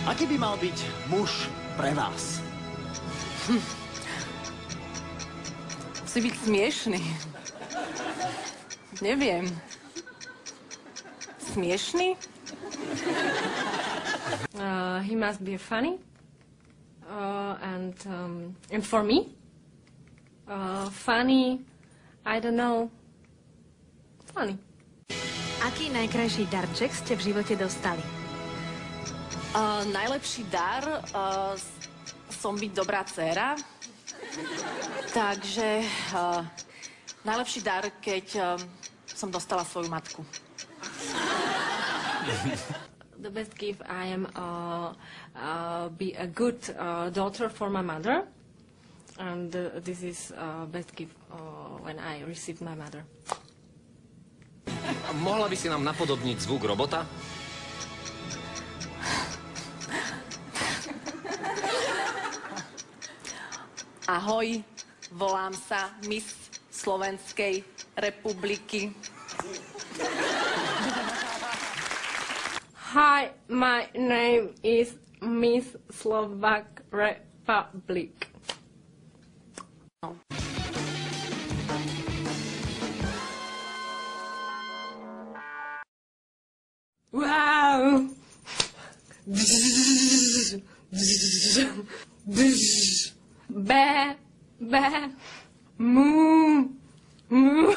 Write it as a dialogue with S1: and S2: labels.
S1: Aký by mal byť muž pre vás?
S2: Musí byť smiešný. Neviem. Smiešný?
S3: He must be funny. And for me, funny, I don't know, funny.
S4: Aký najkrajší darček ste v živote dostali?
S2: Najlepší dar som byť dobrá dcéra. Takže najlepší dar, keď som dostala svoju matku.
S3: The best gift I am be a good daughter for my mother, and this is best gift when I received my mother.
S5: Mohla by si nám napodobniť zvuk robota?
S2: Ahoj, volám sa Miss Slovenskej republiky.
S3: Hi, my name is Miss Slovak Republic. Wow! Be, be, moo, moo.